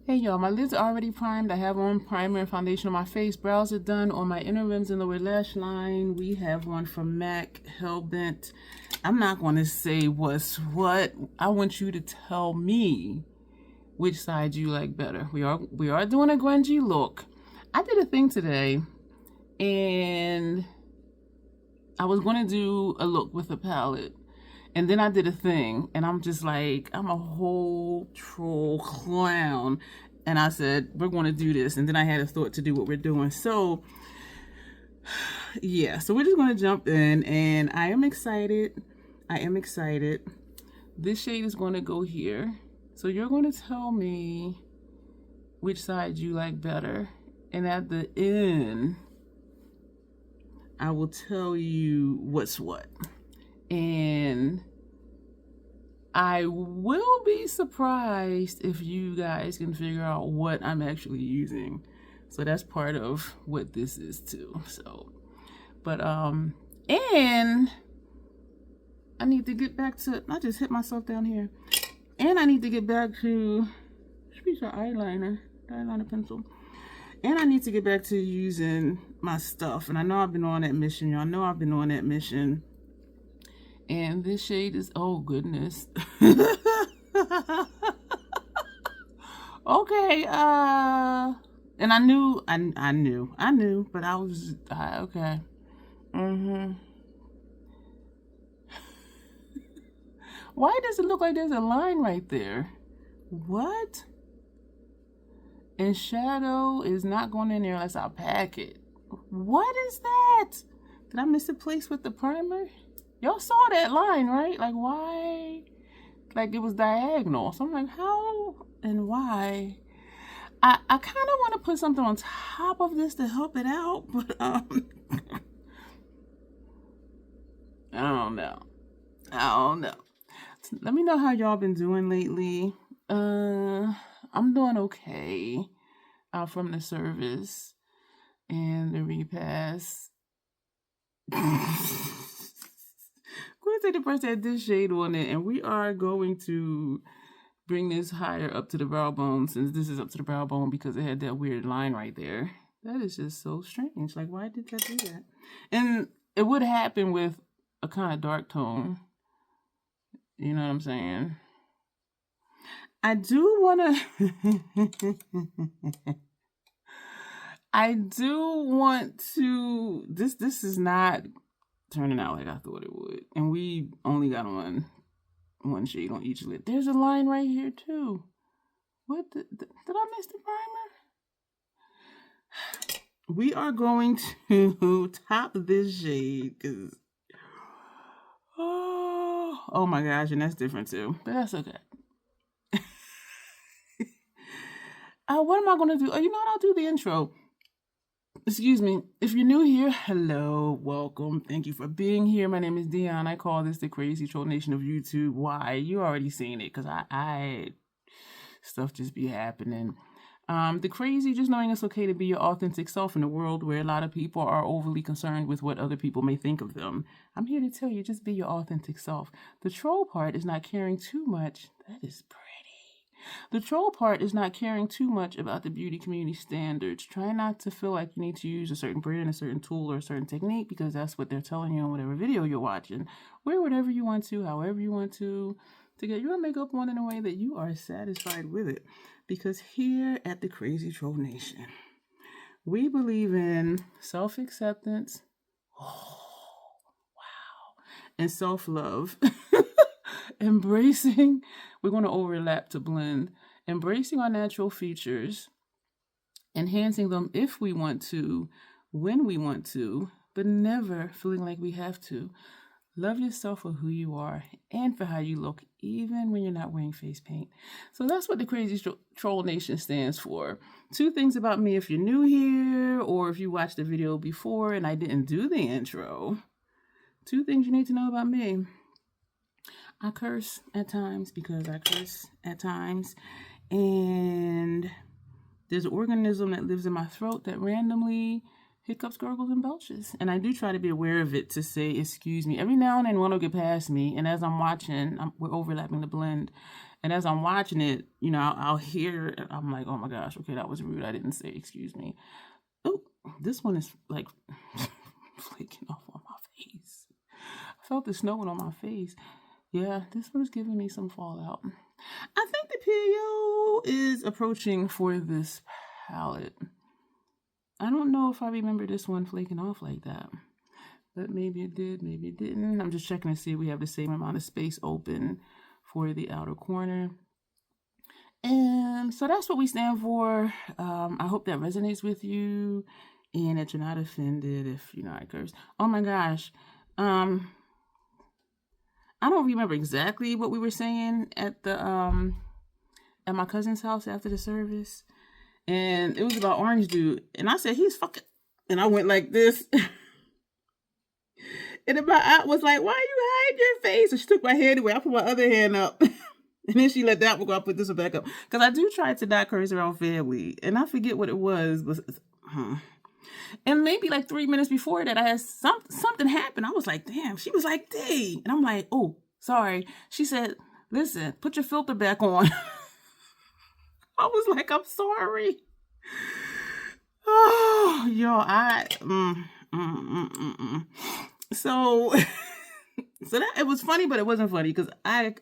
Hey y'all, my lids are already primed. I have on primer and foundation on my face. Brows are done. On my inner rims and lower lash line, we have one from MAC, Hellbent. I'm not going to say what's what. I want you to tell me which side you like better. We are doing a grungy look. I did a thing today, and I was going to do a look with a palette. And then I did a thing, and I'm just like, I'm a whole troll clown. And I said, we're going to do this. And then I had a thought to do what we're doing. So, yeah. So we're just going to jump in, and I am excited. I am excited. This shade is going to go here. So you're going to tell me which side you like better. And at the end, I will tell you what's what. And I will be surprised if you guys can figure out what I'm actually using. So that's part of what this is too. So, but, and I need to get back to, I just hit myself down here. And I need to get back to, speech of eyeliner pencil. And I need to get back to using my stuff. And I know I've been on that mission. Y'all know I've been on that mission. And this shade is, oh goodness. Okay, and I knew, but I was, okay. Why does it look like there's a line right there? What? And shadow is not going in there unless I pack it. What is that? Did I miss a place with the primer? Y'all saw that line, right? Like, why? Like, it was diagonal. So I'm like, how and why? I kind of want to put something on top of this to help it out, but I don't know. Let me know how y'all been doing lately. I'm doing okay from the service and the repass. I'm going to take the brush that had this shade on it, and we are going to bring this higher up to the brow bone, since this is up to the brow bone because it had that weird line right there. That is just so strange. Like, why did that do that? And it would happen with a kind of dark tone. You know what I'm saying? I do want to, this is not turning out like I thought it would. And we only got on one shade on each lid. There's a line right here too. What did I miss the primer? We are going to top this shade because oh my gosh, and that's different too. But that's okay. What am I gonna do? Oh, you know what? I'll do the intro. Excuse me. If you're new here, hello, welcome. Thank you for being here. My name is Dion. I call this the crazy troll nation of YouTube. Why? You already seen it, because I stuff just be happening. The crazy, just knowing it's okay to be your authentic self in a world where a lot of people are overly concerned with what other people may think of them. I'm here to tell you, just be your authentic self. The troll part is not caring too much. That is pretty. The troll part is not caring too much about the beauty community standards. Try not to feel like you need to use a certain brand, a certain tool, or a certain technique, because that's what they're telling you in whatever video you're watching. Wear whatever you want to, however you want to get your makeup on in a way that you are satisfied with it. Because here at the Crazy Troll Nation, we believe in self-acceptance, and self-love. Embracing, we're going to overlap to blend, embracing our natural features, enhancing them if we want to, when we want to, but never feeling like we have to. Love yourself for who you are and for how you look, even when you're not wearing face paint. So that's what the Crazy Troll Nation stands for. 2 things about me if you're new here, or if you watched the video before and I didn't do the intro. 2 things you need to know about me. I curse at times because I curse at times. And there's an organism that lives in my throat that randomly hiccups, gurgles, and belches. And I do try to be aware of it to say, excuse me. Every now and then one will get past me. And as I'm watching, we're overlapping the blend. And as I'm watching it, you know, I'll hear, I'm like, oh my gosh, okay, that was rude. I didn't say, excuse me. Oh, this one is like flaking off on my face. I felt it snowing on my face. Yeah, this one's giving me some fallout. I think the PO is approaching for this palette. I don't know if I remember this one flaking off like that. But maybe it did, maybe it didn't. I'm just checking to see if we have the same amount of space open for the outer corner. And so that's what we stand for. I hope that resonates with you and that you're not offended if, you know, I curse. Oh my gosh. I don't remember exactly what we were saying at the at my cousin's house after the service. And it was about Orange Dude. And I said, he's fucking, and I went like this. And then my aunt was like, why you hide your face? And she took my hand away. I put my other hand up. And then she let that one go. I put this one back up. Because I do try to not curse around family. And I forget what it was. But, and maybe like 3 minutes before that, I had something happen. I was like, damn. She was like, dang. And I'm like, oh, sorry. She said, listen, put your filter back on. I was like, I'm sorry. Oh, yo, So that it was funny, but it wasn't funny because I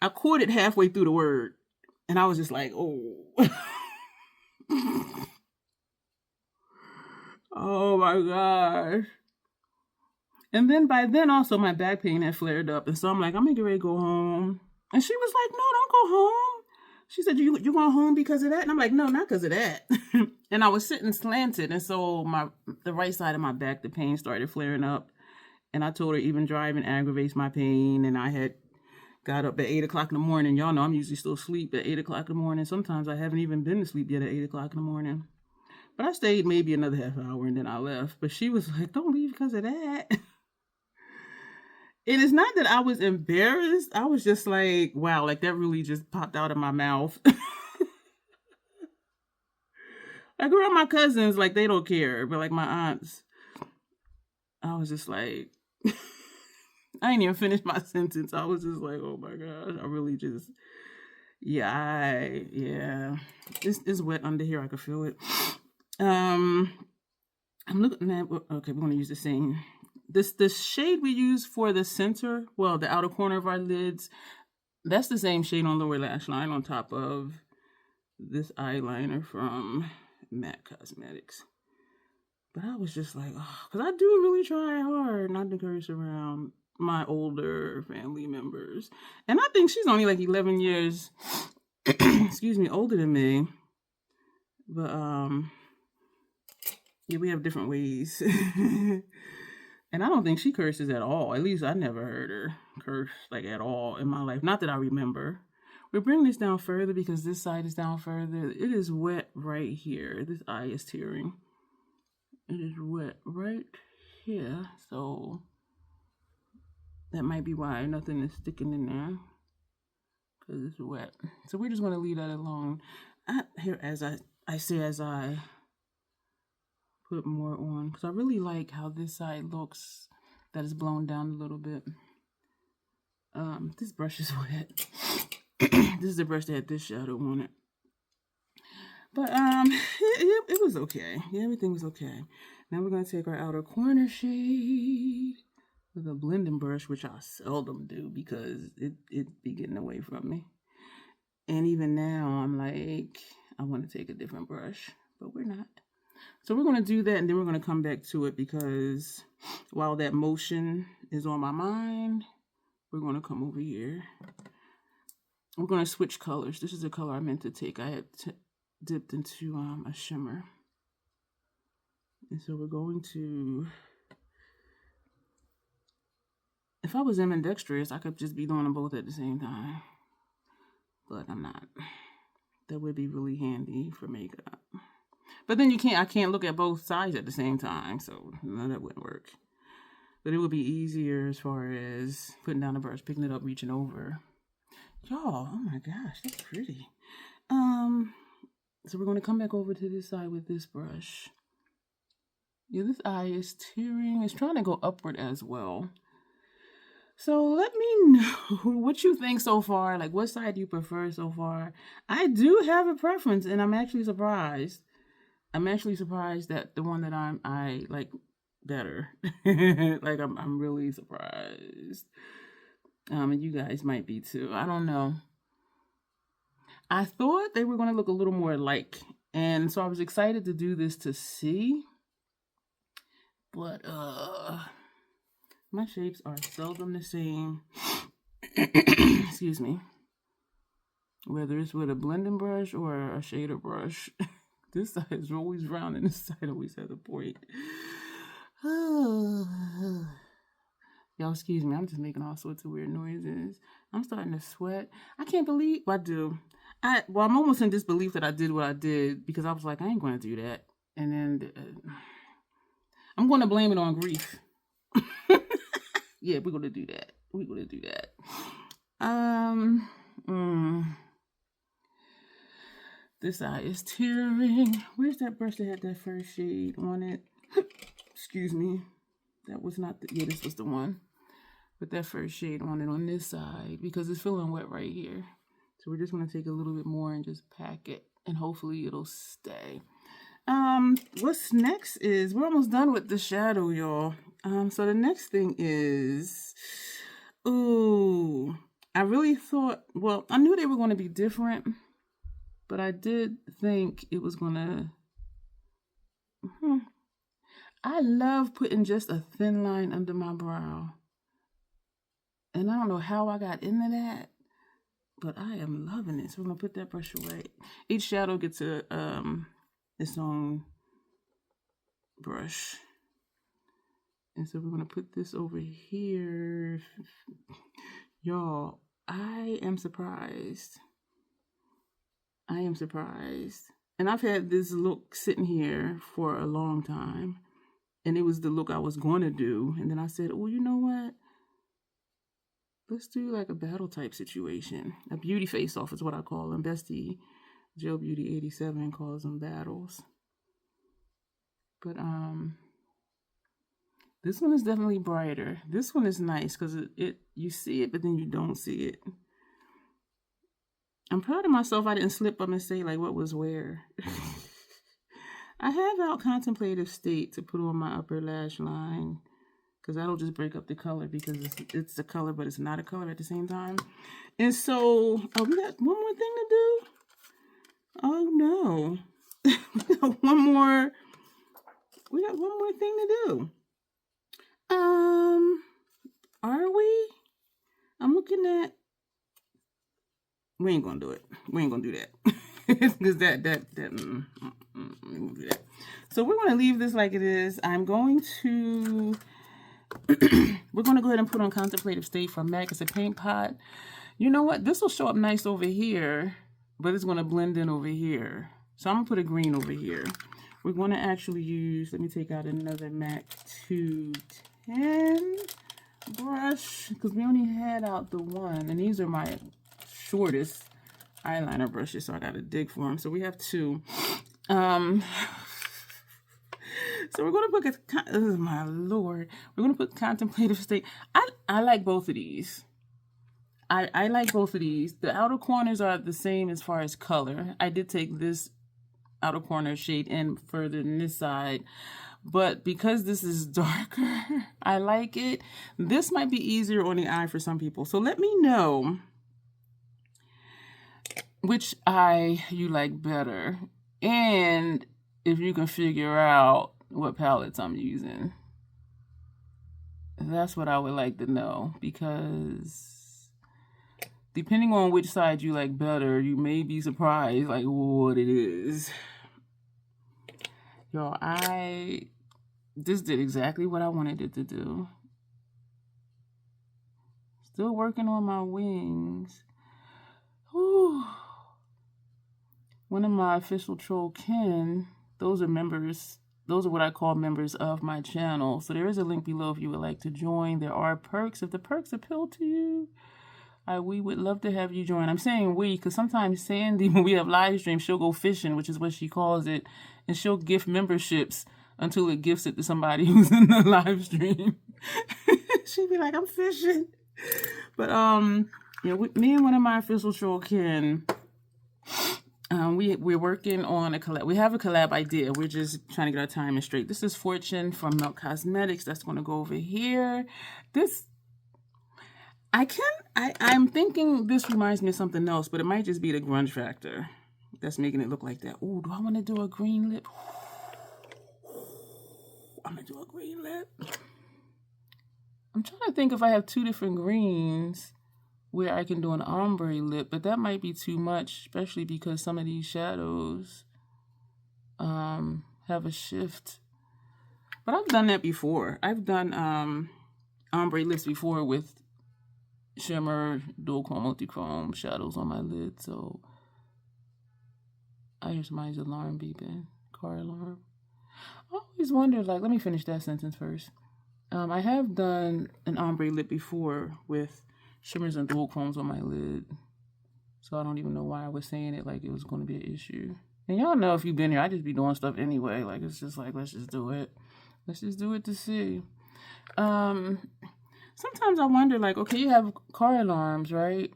caught it halfway through the word, and I was just like, oh, oh my gosh. And then by then also my back pain had flared up, and so I'm like, I'm gonna get ready to go home. And she was like, no, don't go home. She said, you going home because of that? And I'm like, no, not because of that. And I was sitting slanted. And so the right side of my back, the pain started flaring up. And I told her even driving aggravates my pain. And I had got up at 8 o'clock in the morning. Y'all know I'm usually still asleep at 8 o'clock in the morning. Sometimes I haven't even been to sleep yet at 8 o'clock in the morning. But I stayed maybe another half hour and then I left. But she was like, don't leave because of that. And it's not that I was embarrassed. I was just like, wow, like that really just popped out of my mouth. Like around my cousins, like they don't care. But like my aunts, I was just like, I ain't even finished my sentence. I was just like, oh my gosh, I really just, yeah. It's wet under here. I can feel it. I'm looking at, okay, we're going to use the same. This shade we use for the center, well, the outer corner of our lids, that's the same shade on lower lash line on top of this eyeliner from MAC Cosmetics. But I was just like, oh, because I do really try hard not to curse around my older family members. And I think she's only like 11 years, excuse me, older than me. But, yeah, we have different ways. And I don't think she curses at all. At least I never heard her curse like at all in my life. Not that I remember. We're bringing this down further because this side is down further. It is wet right here. This eye is tearing. It is wet right here. So that might be why nothing is sticking in there. Because it's wet. So we're just going to leave that alone. Here, as I put more on, because I really like how this side looks, that is blown down a little bit. This brush is wet. This is the brush that had this shadow on it. But it was okay. Yeah, everything was okay. Now we're going to take our outer corner shade with a blending brush, which I seldom do because it be getting away from me. And even now, I'm like, I want to take a different brush, but we're not. So we're going to do that, and then we're going to come back to it because while that motion is on my mind, we're going to come over here. We're going to switch colors. This is the color I meant to take. I had dipped into a shimmer. And so we're going to, if I was ambidextrous, I could just be doing them both at the same time. But I'm not. That would be really handy for makeup. But then I can't look at both sides at the same time, so no, that wouldn't work. But it would be easier as far as putting down the brush, picking it up, reaching over. Y'all, oh my gosh, that's pretty. So we're going to come back over to this side with this brush. Yeah, this eye is tearing. It's trying to go upward as well. So let me know what you think so far. Like, what side do you prefer so far? I do have a preference, and I'm actually surprised. I'm actually surprised that the one that I like better. Like, I'm really surprised. And you guys might be too. I don't know. I thought they were going to look a little more alike, and so I was excited to do this to see. But my shapes are seldom the same. Excuse me. Whether it's with a blending brush or a shader brush. This side is always round and this side always has a point. Y'all, excuse me. I'm just making all sorts of weird noises. I'm starting to sweat. I can't believe I do. I'm almost in disbelief that I did what I did, because I was like, I ain't going to do that. And then I'm going to blame it on grief. Yeah, we're going to do that. We're going to do that. This eye is tearing. Where's that brush that had that first shade on it? Excuse me. That was not yeah, this was the one with that first shade on it on this side, because it's feeling wet right here. So we're just going to take a little bit more and just pack it, and hopefully it'll stay. What's next is, we're almost done with the shadow, y'all. So the next thing is, I really thought, well, I knew they were going to be different, but I did think it was going to, I love putting just a thin line under my brow. And I don't know how I got into that, but I am loving it. So I'm going to put that brush away. Each shadow gets its own brush. And so we're going to put this over here. Y'all, I am surprised. I am surprised. And I've had this look sitting here for a long time. And it was the look I was going to do. And then I said, oh, you know what? Let's do like a battle type situation. A beauty face-off is what I call them. Bestie Joe Beauty 87 calls them battles. But this one is definitely brighter. This one is nice because it you see it, but then you don't see it. I'm proud of myself. I didn't slip up and say like what was where. I have out Contemplative State to put on my upper lash line, because that'll just break up the color, because it's a color, but it's not a color at the same time. And so, we got one more thing to do. Oh no, we got one more thing to do. Are we? I'm looking at. We ain't gonna do it. We ain't gonna do that. Because that we'll do that. So we're gonna leave this like it is. I'm going to. We're gonna go ahead and put on Contemplative State from MAC. It's a paint pot. You know what? This will show up nice over here, but it's gonna blend in over here. So I'm gonna put a green over here. We're gonna actually use. Let me take out another MAC 210 brush, because we only had out the one, and these are my shortest eyeliner brushes, so I gotta dig for them. So we have two. So we're gonna put oh my lord, we're gonna put Contemplative State. I like both of these. I like both of these. The outer corners are the same as far as color. I did take this outer corner shade in further than this side, but because this is darker, I like it. This might be easier on the eye for some people. So let me know which eye you like better, and if you can figure out what palettes I'm using. That's what I would like to know, because depending on which side you like better, you may be surprised like what it is. Y'all, this did exactly what I wanted it to do. Still working on my wings. Whew. One of my official troll kin, those are members. Those are what I call members of my channel. So there is a link below if you would like to join. There are perks. If the perks appeal to you, we would love to have you join. I'm saying we, because sometimes Sandy, when we have live streams, she'll go fishing, which is what she calls it, and she'll gift memberships until it gifts it to somebody who's in the live stream. She'd be like, I'm fishing. But yeah, me and one of my official troll kin, we're working on a collab. We have a collab idea. We're just trying to get our timing straight. This is Fortune from Milk Cosmetics. That's going to go over here. I'm thinking this reminds me of something else, but it might just be the grunge factor that's making it look like that. Ooh, do I want to do a green lip? I'm going to do a green lip. I'm trying to think if I have two different greens where I can do an ombre lip, but that might be too much, especially because some of these shadows have a shift. But I've done that before. I've done ombre lips before with shimmer, dual chrome, multi-chrome shadows on my lid. So I hear somebody's alarm beeping. Car alarm. I always wonder, like, let me finish that sentence first. I have done an ombre lip before with shimmers and dual chromes on my lid. So I don't even know why I was saying it like it was going to be an issue. And y'all know if you've been here, I just be doing stuff anyway. Like, it's just like, let's just do it. Let's just do it to see. Sometimes I wonder, like, okay, you have car alarms, right?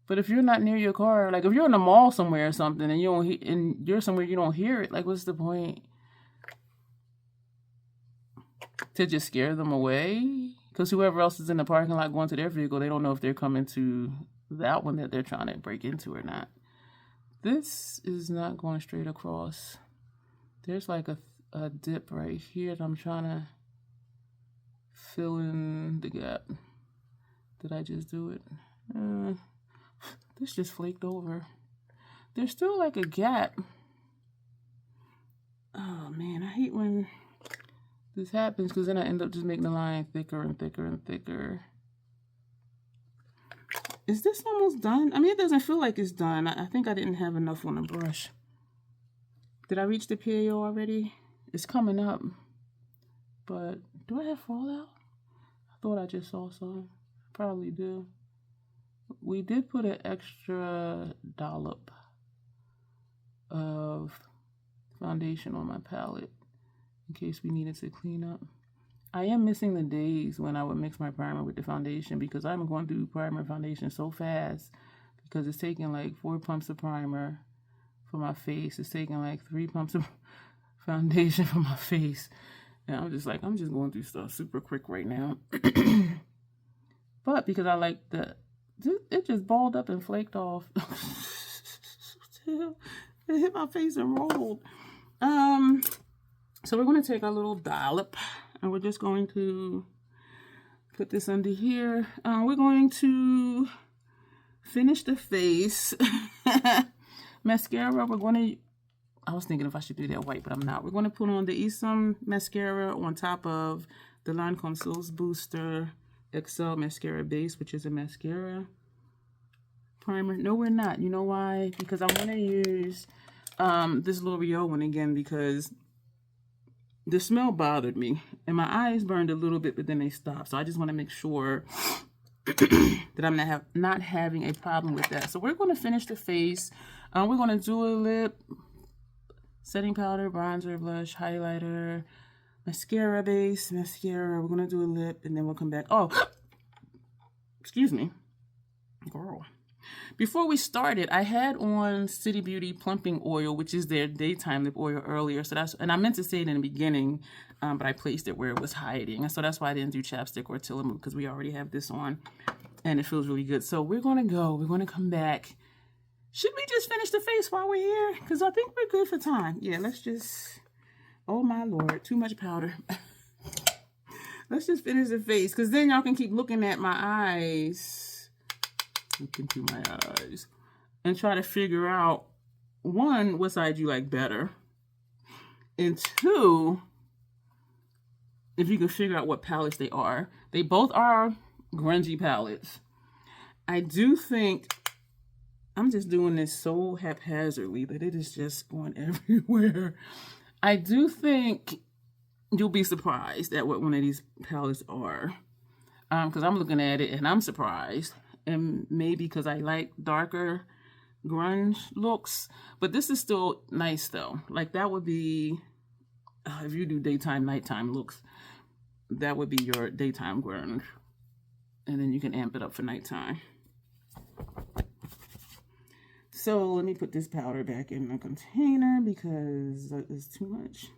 But if you're not near your car, like if you're in the mall somewhere or something and you're somewhere you don't hear it, like what's the point? To just scare them away? Because whoever else is in the parking lot going to their vehicle, they don't know if they're coming to that one that they're trying to break into or not. This is not going straight across. There's like a dip right here that I'm trying to fill in the gap. Did I just do it? This just flaked over. There's still like a gap. Oh man, I hate when this happens because then I end up just making the line thicker and thicker and thicker. Is this almost done? I mean, it doesn't feel like it's done. I think I didn't have enough on the brush. Did I reach the PAO already? It's coming up. But do I have fallout? I thought I just saw some. Probably do. We did put an extra dollop of foundation on my palette in case we needed to clean up. I am missing the days when I would mix my primer with the foundation because I'm going to do primer foundation so fast because it's taking like 4 pumps of primer for my face. It's taking like 3 pumps of foundation for my face. And I'm just going through stuff super quick right now. But because I like it just balled up and flaked off. It hit my face and rolled. So we're going to take our little dollop and we're just going to put this under here. We're going to finish the face. Mascara, I was thinking if I should do that white, but I'm not. We're going to put on the Isom mascara on top of the Lancome Soul's Booster XL Mascara Base, which is a mascara primer. No, we're not. You know why? Because I want to use this L'Oreal one again because the smell bothered me and my eyes burned a little bit, but then they stopped. So I just want to make sure that I'm not having a problem with that. So we're going to finish the face. We're going to do a lip, setting powder, bronzer, blush, highlighter, mascara base, mascara. We're going to do a lip and then we'll come back. Oh, excuse me, girl. Before we started, I had on City Beauty Plumping Oil, which is their daytime lip oil earlier. So and I meant to say it in the beginning, but I placed it where it was hiding. And so that's why I didn't do chapstick or Tillamook because we already have this on and it feels really good. So we're going to come back. Should we just finish the face while we're here? Because I think we're good for time. Yeah, let's just, oh my Lord, too much powder. Let's just finish the face because then y'all can keep looking at my eyes. Look into my eyes and try to figure out, one, what side you like better, and two, if you can figure out what palettes they are. They both are grungy palettes. I do think I'm just doing this so haphazardly that it is just going everywhere. I do think you'll be surprised at what one of these palettes are, because I'm looking at it and I'm surprised. And maybe because I like darker grunge looks. But this is still nice though. Like that would be, if you do daytime, nighttime looks, that would be your daytime grunge. And then you can amp it up for nighttime. So let me put this powder back in the container because it's too much.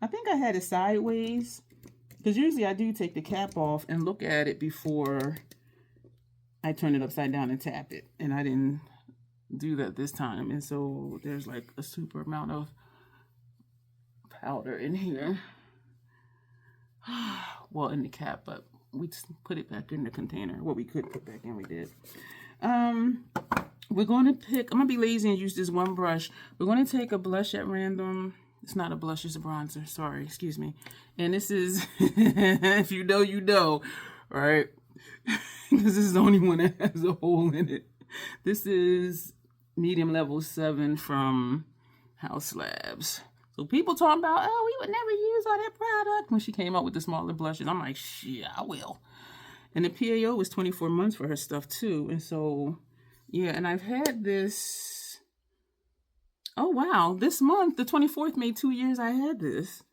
I think I had it sideways because usually I do take the cap off and look at it before I turn it upside down and tap it. And I didn't do that this time. And so there's like a super amount of powder in here. Well, in the cap, but we just put it back in the container. What we could put back in, we did. We're going to pick, I'm going to be lazy and use this one brush. We're going to take a blush at random. It's not a blush, it's a bronzer. Sorry, excuse me. And this is, if you know, you know, right? This is the only one that has a hole in it. This is medium level 7 from House Labs. So people talking about, oh, we would never use all that product when she came out with the smaller blushes. I'm like, shit, I will. And the PAO was 24 months for her stuff too. And so, yeah, and I've had this, oh wow, this month, the 24th, made 2 years I had this.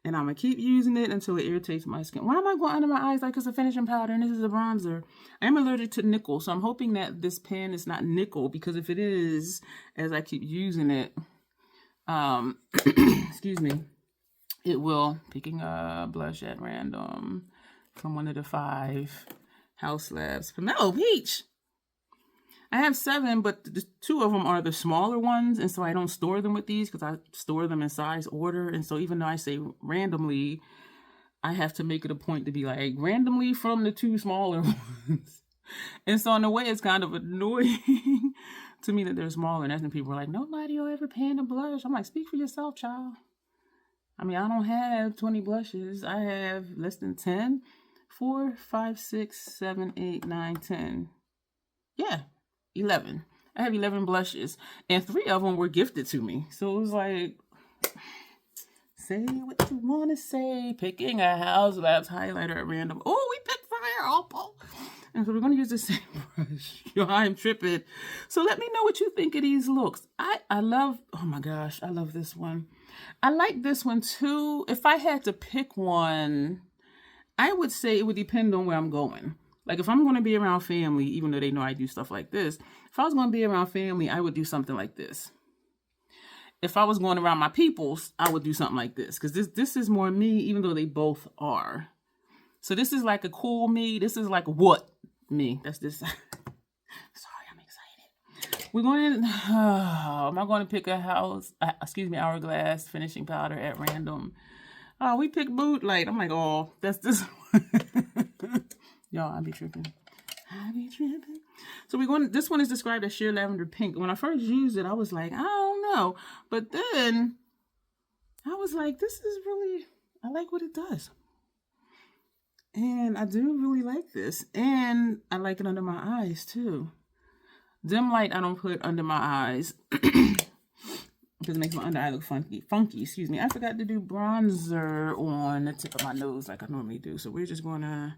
And I'm going to keep using it until it irritates my skin. Why am I going under my eyes like it's a finishing powder and this is a bronzer? I am allergic to nickel, so I'm hoping that this pen is not nickel, because if it is, as I keep using it, excuse me, it will, picking a blush at random from one of the 5 House Labs. Pomelo Peach! I have 7, but the 2 of them are the smaller ones, and so I don't store them with these because I store them in size order. And so even though I say randomly, I have to make it a point to be like, randomly from the 2 smaller ones. And so in a way, it's kind of annoying to me that they're smaller. And that's when people are like, nobody will ever pan a blush. I'm like, speak for yourself, child. I mean, I don't have 20 blushes. I have less than 10. 4, 5, 6, 7, 8, 9, 10. Yeah. 11. I have 11 blushes, and 3 of them were gifted to me. So it was like, say what you want to say. Picking a House Labs highlighter at random. Oh, we picked Fire Opal. And so we're going to use the same brush. Yo, I'm tripping. So let me know what you think of these looks. I love, oh my gosh, I love this one. I like this one too. If I had to pick one, I would say it would depend on where I'm going. Like if I'm going to be around family, even though they know I do stuff like this, if I was going to be around family, I would do something like this. If I was going around my peoples, I would do something like this. Because this is more me, even though they both are. So this is like a cool me. This is like what me. That's this. Sorry, I'm excited. We're going to, am I going to pick a Hourglass finishing powder at random? Oh, we picked Boot Light. I'm like, oh, that's this one. Y'all, I be tripping. So this one is described as sheer lavender pink. When I first used it, I was like, I don't know. But then I was like, this is really, I like what it does. And I do really like this. And I like it under my eyes too. Dim light I don't put under my eyes. Because it makes my under eye look funky, excuse me. I forgot to do bronzer on the tip of my nose like I normally do. So we're just gonna,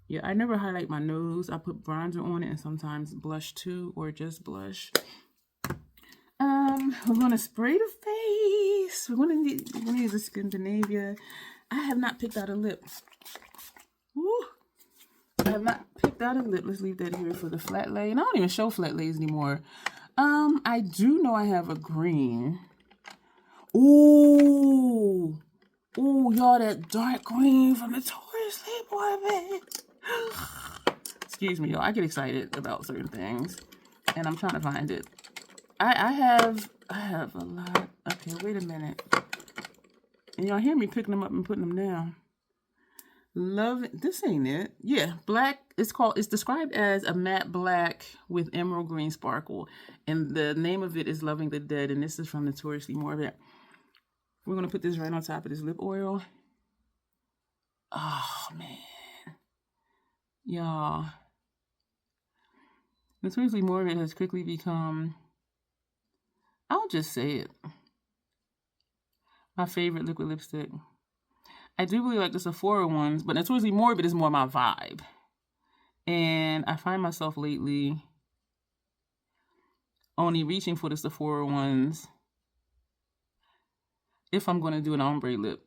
yeah, I never highlight my nose. I put bronzer on it and sometimes blush too, or just blush. We're gonna spray the face. We're gonna use the Scandinavia. I have not picked out a lip. Woo. I have not picked out a lip. Let's leave that here for the flat lay. And I don't even show flat lays anymore. I do know I have a green. Ooh, y'all, that dark green from the Taurus Playboy, man. Excuse me, y'all. I get excited about certain things, and I'm trying to find it. I have a lot. Okay, wait a minute. And y'all hear me picking them up and putting them down. Love it. This ain't it. Yeah, black. It's described as a matte black with emerald green sparkle. And the name of it is Loving the Dead. And this is from Notoriously Morbid. We're going to put this right on top of this lip oil. Oh, man. Y'all. Notoriously Morbid has quickly become, I'll just say it, my favorite liquid lipstick. I do really like the Sephora ones, but Notoriously Morbid is more my vibe. And I find myself lately only reaching for the Sephora ones if I'm going to do an ombre lip.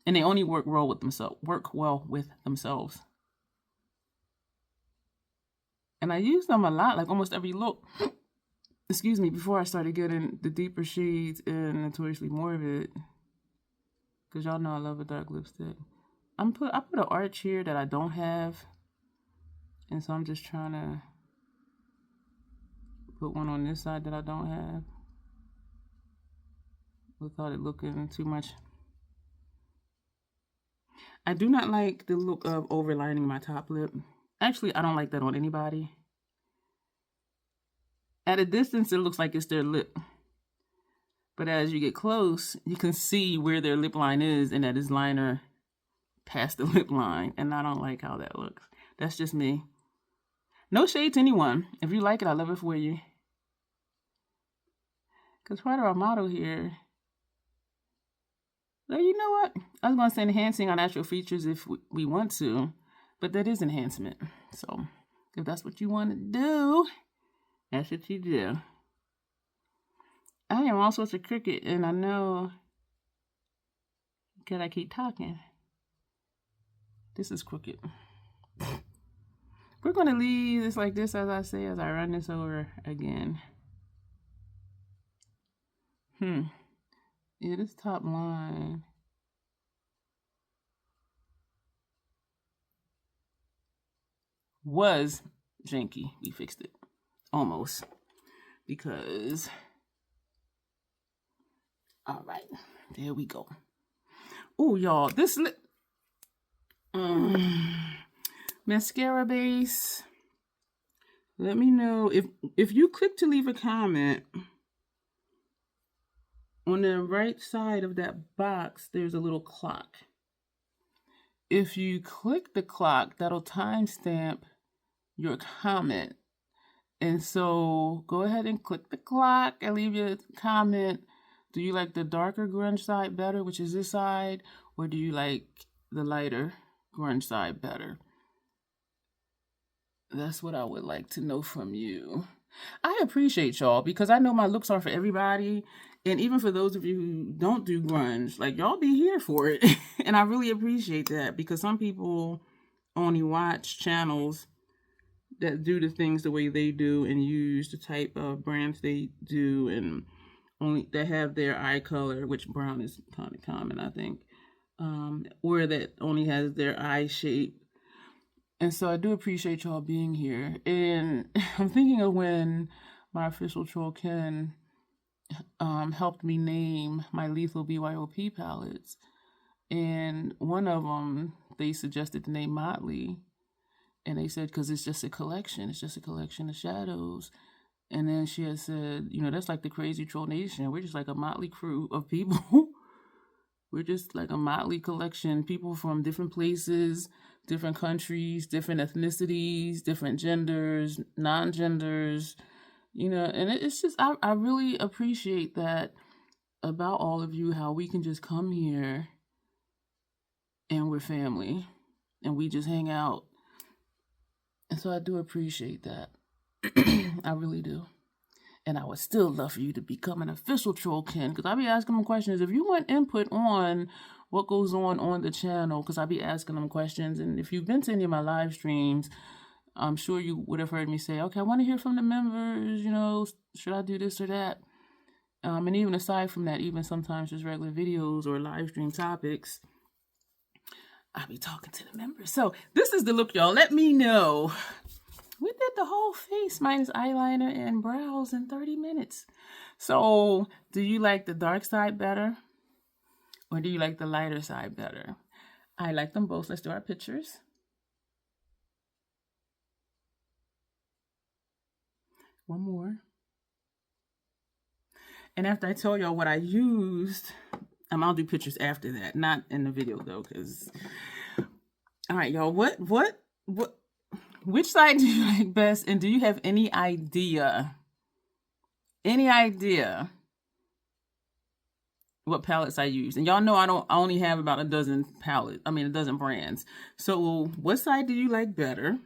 And they only work well with themselves. And I used them a lot, like almost every look. Excuse me, before I started getting the deeper shades in Notoriously Morbid. Because y'all know I love a dark lipstick. I put an arch here that I don't have. And so I'm just trying to put one on this side that I don't have, without it looking too much. I do not like the look of overlining my top lip. Actually, I don't like that on anybody. At a distance, it looks like it's their lip. But as you get close, you can see where their lip line is, and that is liner past the lip line. And I don't like how that looks. That's just me. No shade to anyone. If you like it, I love it for you. Because part of our motto here, well, you know what? I was going to say enhancing our natural features if we want to, but that is enhancement. So if that's what you want to do, that's what you do. I am all sorts of crooked, and I know because I keep talking. This is crooked. We're going to leave this like this, as I say, as I run this over again. Yeah, this top line was janky. We fixed it. Almost. Because, all right, there we go. Oh, y'all, this mascara base. Let me know if you click to leave a comment. On the right side of that box, there's a little clock. If you click the clock, that'll timestamp your comment. And so go ahead and click the clock and leave your comment. Do you like the darker grunge side better, which is this side, or do you like the lighter grunge side better? That's what I would like to know from you. I appreciate y'all because I know my looks are for everybody. And even for those of you who don't do grunge, like y'all be here for it. And I really appreciate that because some people only watch channels that do the things the way they do and use the type of brands they do and only that have their eye color, which brown is kind of common, I think, or that only has their eye shape. And so I do appreciate y'all being here. And I'm thinking of when my official troll Ken helped me name my lethal BYOP palettes. And one of them, they suggested the name Motley. And they said, because it's just a collection. It's just a collection of shadows. And then she had said, you know, that's like the crazy troll nation. We're just like a motley crew of people. We're just like a motley collection. People from different places, different countries, different ethnicities, different genders, non-genders, you know. And it's just, I really appreciate that about all of you, how we can just come here and we're family and we just hang out. And so I do appreciate that. I really do. And I would still love for you to become an official troll Ken, because I be asking them questions. If you want input on what goes on the channel, because I be asking them questions. And if you've been to any of my live streams, I'm sure you would have heard me say, okay, I want to hear from the members, you know, should I do this or that? And even aside from that, even sometimes just regular videos or live stream topics, I'll be talking to the members. So this is the look, y'all. Let me know. We did the whole face minus eyeliner and brows in 30 minutes. So do you like the dark side better? Or do you like the lighter side better? I like them both. Let's do our pictures. One more. And after I tell y'all what I used, I'll do pictures after that. Not in the video though, because... All right, y'all. Which side do you like best? And do you have any idea what palettes I use? And y'all know I only have about a dozen brands. So what side do you like better?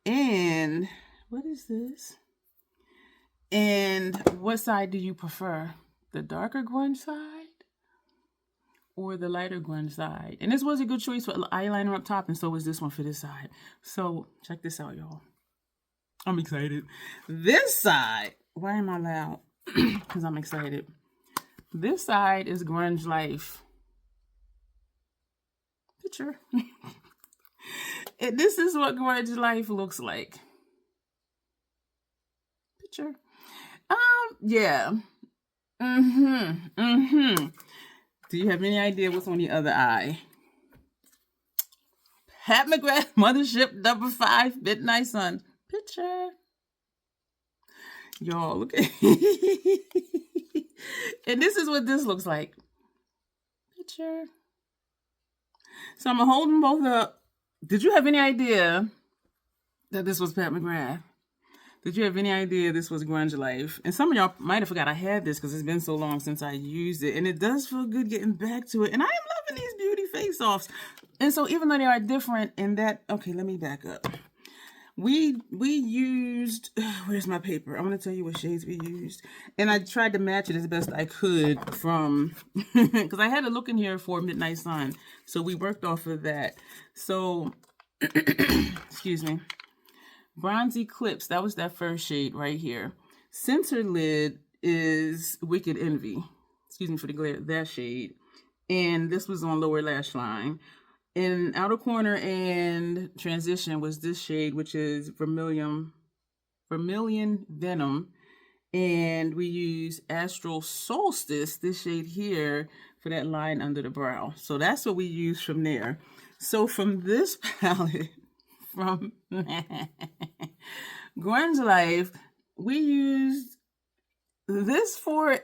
And what is this? And what side do you prefer? The darker grunge side or the lighter grunge side? And this was a good choice for eyeliner up top, and so was this one for this side. So check this out, y'all. I'm excited. This side, why am I loud? Because I'm excited. This side is Grunge Life. Picture. And this is what Grunge Life looks like. Picture. Yeah. Do you have any idea what's on the other eye? Pat McGrath, Mothership number 5, Midnight Sun. Picture. Y'all, look at and this is what this looks like. Picture. So I'm holding both up. Did you have any idea that this was Pat McGrath? Did you have any idea this was Grunge Life? And some of y'all might have forgot I had this because it's been so long since I used it. And it does feel good getting back to it. And I am loving these beauty face-offs. And so even though they are different in that... Okay, let me back up. We used... Where's my paper? I'm going to tell you what shades we used. And I tried to match it as best I could from... Because I had to look in here for Midnight Sun. So we worked off of that. So... Excuse me. Bronze Eclipse, that was that first shade right here. Center lid is Wicked Envy. Excuse me for the glare, that shade. And this was on lower lash line. In outer corner and transition was this shade, which is Vermilion Venom. And we use Astral Solstice, this shade here, for that line under the brow. So that's what we use from there. So from this palette, from Grunge Life, we used this for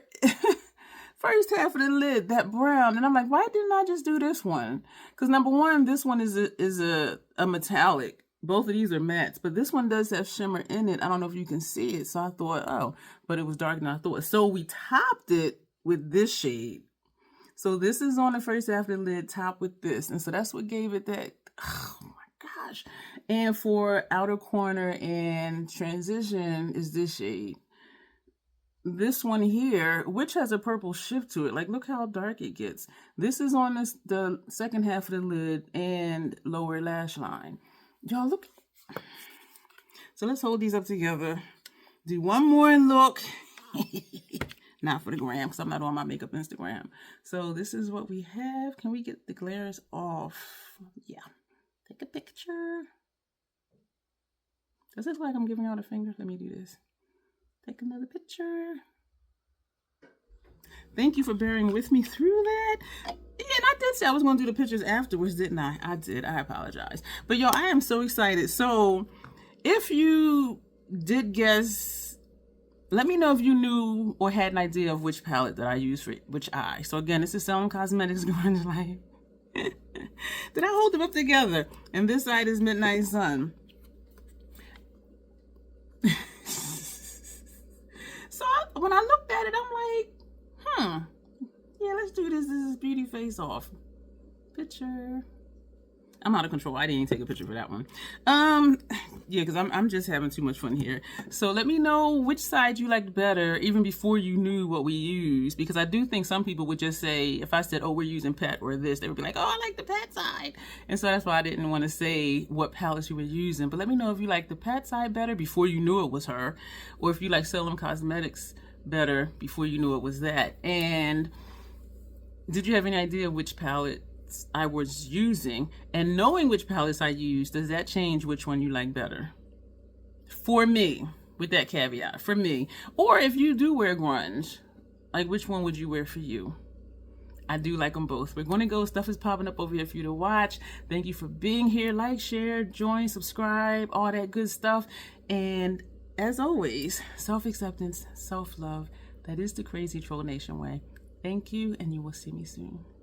first half of the lid, that brown. And I'm like, why didn't I just do this one? Because number one, this one is a metallic. Both of these are mattes, but this one does have shimmer in it. I don't know if you can see it. So I thought, oh, but it was darker than I thought. So we topped it with this shade. So this is on the first half of the lid, topped with this. And so that's what gave it that, oh my gosh. And for outer corner and transition is this shade. This one here, which has a purple shift to it. Like, look how dark it gets. This is on the second half of the lid and lower lash line. Y'all, look. So let's hold these up together. Do one more look. Not for the gram, because I'm not on my makeup Instagram. So this is what we have. Can we get the glares off? Yeah. Take a picture. Does this look like I'm giving out a finger? Let me do this. Take another picture. Thank you for bearing with me through that. Yeah, and I did say I was going to do the pictures afterwards, didn't I? I did. I apologize. But y'all, I am so excited. So if you did guess, let me know if you knew or had an idea of which palette that I use for which eye. So again, this is Salem Cosmetics Grunge Life. Did I hold them up together? And this side is Midnight Sun. So when I looked at it, I'm like, yeah, let's do this. This is beauty face off. Picture. I'm out of control. I didn't even take a picture for that one. Yeah, because I'm just having too much fun here. So let me know which side you liked better, even before you knew what we used. Because I do think some people would just say, if I said, oh, we're using Pat or this, they would be like, oh, I like the Pat side. And so that's why I didn't want to say what palettes you were using. But let me know if you like the Pat side better before you knew it was her. Or if you like Salem Cosmetics better before you knew it was that. And did you have any idea which palette I was using? And knowing which palettes I use, does that change which one you like better? For me, with that caveat, for me. Or if you do wear grunge, like which one would you wear for you? I do like them both. We're going to go. Stuff is popping up over here for you to watch. Thank you for being here. Like, share, join, subscribe, all that good stuff. And as always, self-acceptance, self-love. That is the Crazy Troll Nation way. Thank you, and you will see me soon.